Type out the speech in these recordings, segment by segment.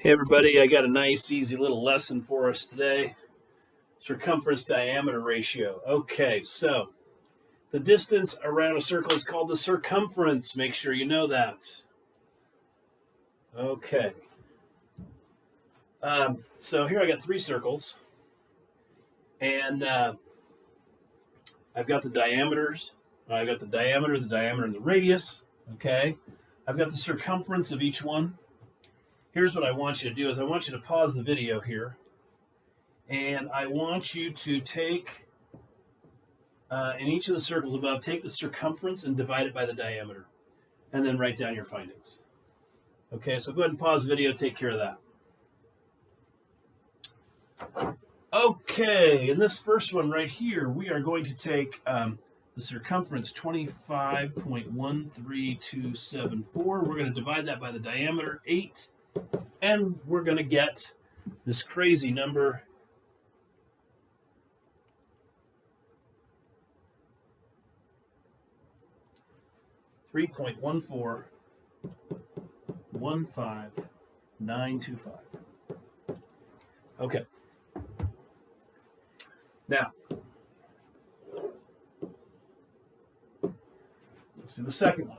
Hey everybody, I got a nice easy little lesson for us today. Circumference diameter ratio. Okay, so the distance around a circle is called the circumference. Make sure you know that. Okay. So here I got three circles, and I've got the diameters. I've got the diameter, and the radius. Okay. I've got the circumference of each one. Here's what I want you to do is I want you to pause the video here. And I want you to take, in each of the circles above, take the circumference and divide it by the diameter. And then write down your findings. Okay, so go ahead and pause the video, take care of that. Okay, in this first one right here, we are going to take the circumference 25.13274. We're going to divide that by the diameter, 8. And we're going to get this crazy number, 3.1415925. Okay. Now, let's do the second one.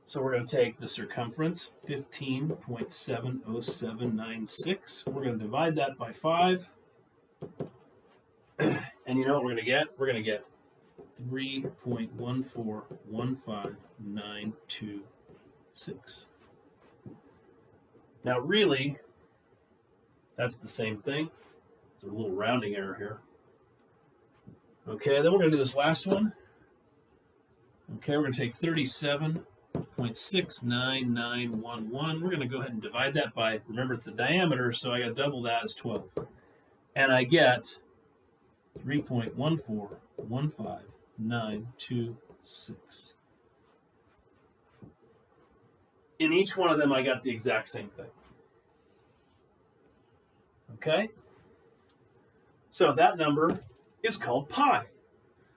So we're going to take the circumference, 15.70796. We're going to divide that by 5. And you know what we're going to get? We're going to get 3.1415926. Now, really, that's the same thing. It's a little rounding error here. Okay, then we're going to do this last one. Okay, we're going to take 37.69911. We're going to go ahead and divide that by, remember it's the diameter, so I got to double that as 12. And I get 3.1415926. In each one of them, I got the exact same thing. Okay? So that number is called pi.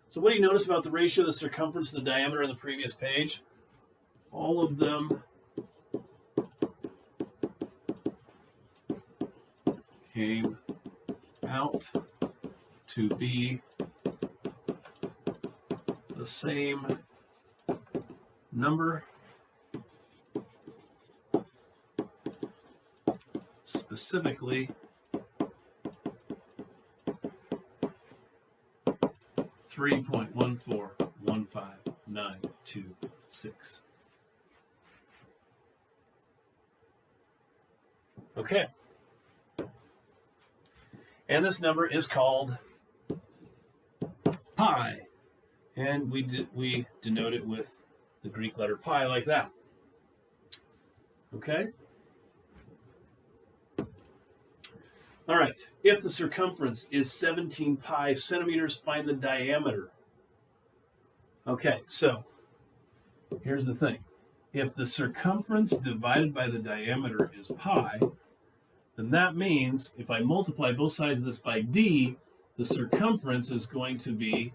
So what do you notice about the ratio of the circumference and the diameter in the previous page? All of them came out to be the same number, specifically 3.1415926. Okay. And this number is called pi. And we denote it with the Greek letter pi like that. Okay? All right. If the circumference is 17 pi centimeters, find the diameter. Okay, so here's the thing. If the circumference divided by the diameter is pi, then that means if I multiply both sides of this by d, the circumference is going to be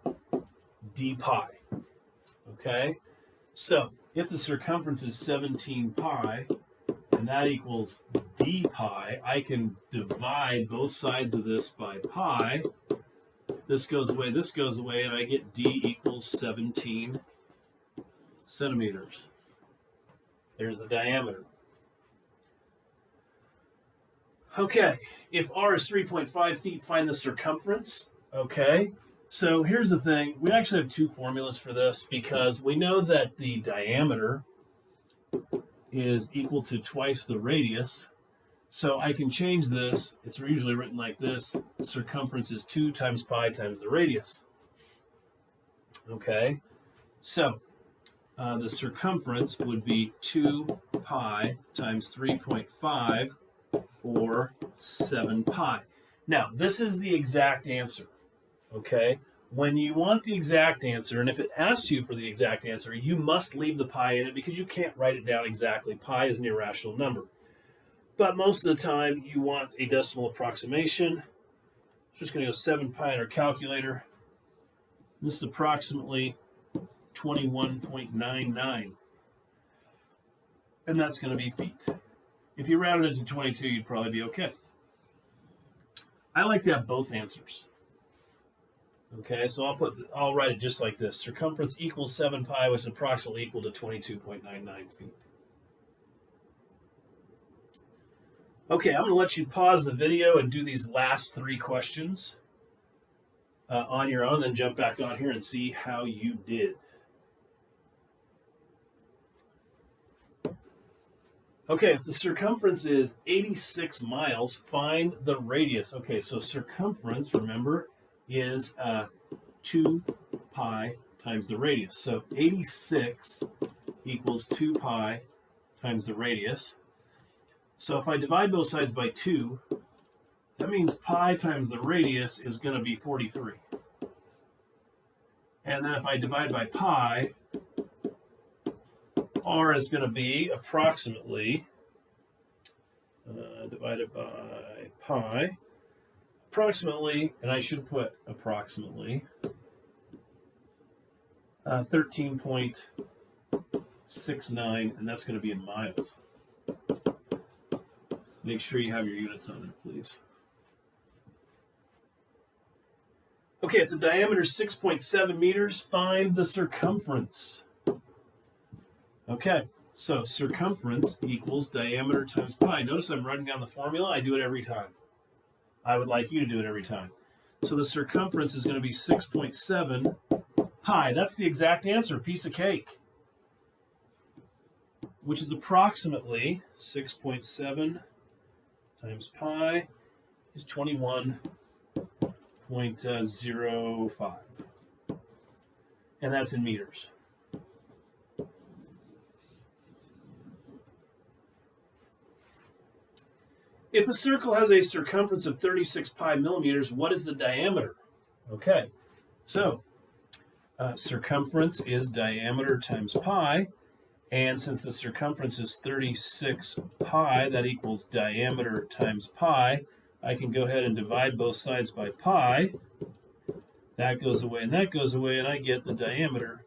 d pi. Okay? So if the circumference is 17 pi, and that equals d pi, I can divide both sides of this by pi. This goes away, and I get d equals 17 centimeters. There's the diameter. Okay, if r is 3.5 feet, find the circumference. Okay, so here's the thing. We actually have two formulas for this because we know that the diameter is equal to twice the radius. So I can change this. It's usually written like this. Circumference is 2 times pi times the radius. Okay, so the circumference would be 2 pi times 3.5 or 7 pi. Now, this is the exact answer. Okay, when you want the exact answer, and if it asks you for the exact answer, you must leave the pi in it because you can't write it down exactly. Pi is an irrational number. But most of the time, you want a decimal approximation. Just going to go 7 pi in our calculator. This is approximately 21.99. And that's going to be feet. If you rounded it to 22, you'd probably be okay. I like to have both answers. Okay, so I'll write it just like this. Circumference equals 7 pi, which is approximately equal to 22.99 feet. Okay, I'm going to let you pause the video and do these last 3 questions on your own, then jump back on here and see how you did. Okay, if the circumference is 86 miles, find the radius. Okay, so circumference, remember, is 2 pi times the radius. So 86 equals 2 pi times the radius. So if I divide both sides by 2, that means pi times the radius is going to be 43. And then if I divide by pi, r is going to be approximately, divided by pi, approximately, and I should put approximately, 13.69, and that's going to be in miles. Make sure you have your units on there, please. Okay, if the diameter is 6.7 meters, find the circumference. Okay, so circumference equals diameter times pi. Notice I'm writing down the formula. I do it every time. I would like you to do it every time. So the circumference is going to be 6.7 pi. That's the exact answer, piece of cake. Which is approximately 6.7 times pi is 21.05. And that's in meters. If a circle has a circumference of 36 pi millimeters, what is the diameter? Okay, so circumference is diameter times pi, and since the circumference is 36 pi, that equals diameter times pi. I can go ahead and divide both sides by pi. That goes away and that goes away, and I get the diameter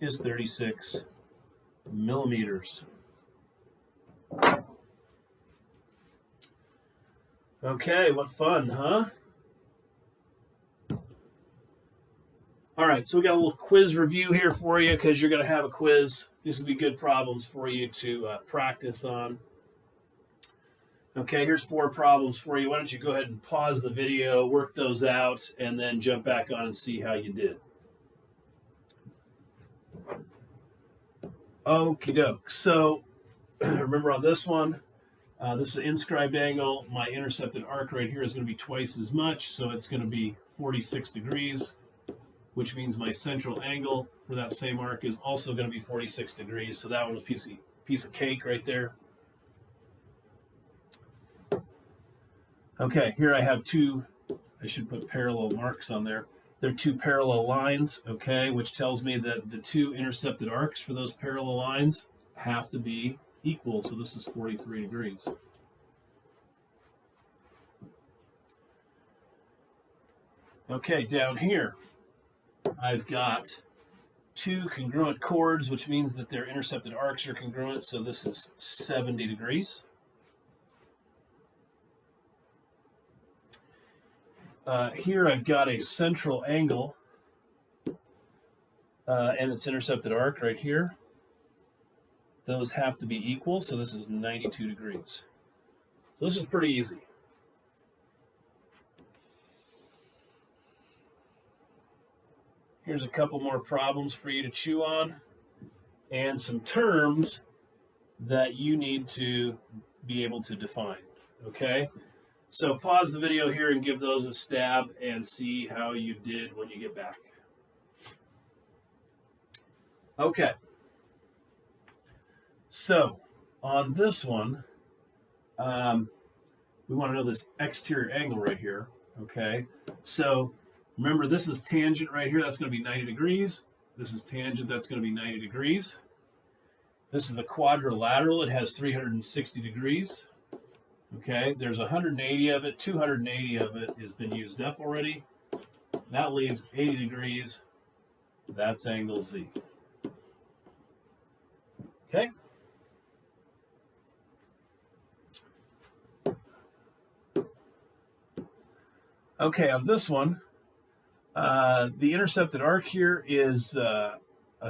is 36 millimeters. Okay, what fun, huh? All right, so we got a little quiz review here for you because you're going to have a quiz. These will be good problems for you to practice on. Okay, here's 4 problems for you. Why don't you go ahead and pause the video, work those out, and then jump back on and see how you did. Okie doke. So remember on this one, this is an inscribed angle. My intercepted arc right here is going to be twice as much, so it's going to be 46 degrees, which means my central angle for that same arc is also going to be 46 degrees. So that one was piece of cake right there. Okay, here I have 2, I should put parallel marks on there. They're 2 parallel lines, okay, which tells me that the 2 intercepted arcs for those parallel lines have to be equal. So this is 43 degrees. Okay, down here, I've got 2 congruent chords, which means that their intercepted arcs are congruent. So this is 70 degrees. Here I've got a central angle and its intercepted arc right here. Those have to be equal, so this is 92 degrees. So this is pretty easy. Here's a couple more problems for you to chew on and some terms that you need to be able to define, okay? So pause the video here and give those a stab and see how you did when you get back. Okay. So on this one, we want to know this exterior angle right here, okay? So remember, this is tangent right here. That's going to be 90 degrees. This is tangent. That's going to be 90 degrees. This is a quadrilateral. It has 360 degrees. Okay, there's 180 of it. 280 of it has been used up already. That leaves 80 degrees. That's angle Z. Okay? Okay, on this one, the intercepted arc here is a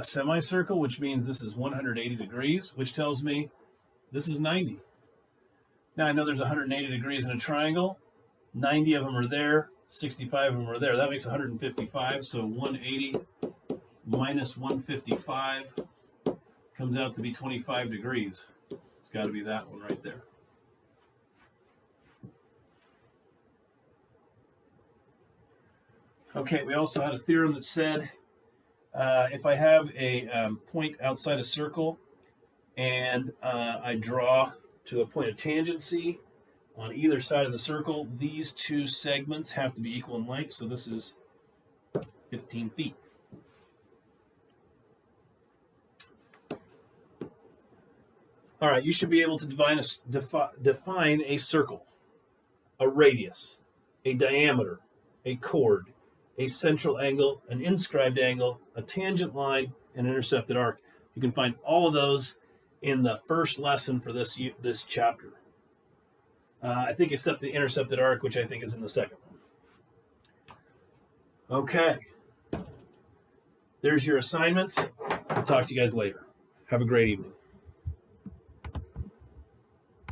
semicircle, which means this is 180 degrees, which tells me this is 90. Now, I know there's 180 degrees in a triangle. 90 of them are there. 65 of them are there. That makes 155. So 180 minus 155 comes out to be 25 degrees. It's got to be that one right there. Okay, we also had a theorem that said if I have a point outside a circle and I draw to a point of tangency on either side of the circle, these two segments have to be equal in length. So this is 15 feet. All right, you should be able to define a circle, a radius, a diameter, a chord, a central angle, an inscribed angle, a tangent line, and intercepted arc. You can find all of those in the first lesson for this chapter. I think except the intercepted arc, which I think is in the second one. Okay. There's your assignment. I'll talk to you guys later. Have a great evening.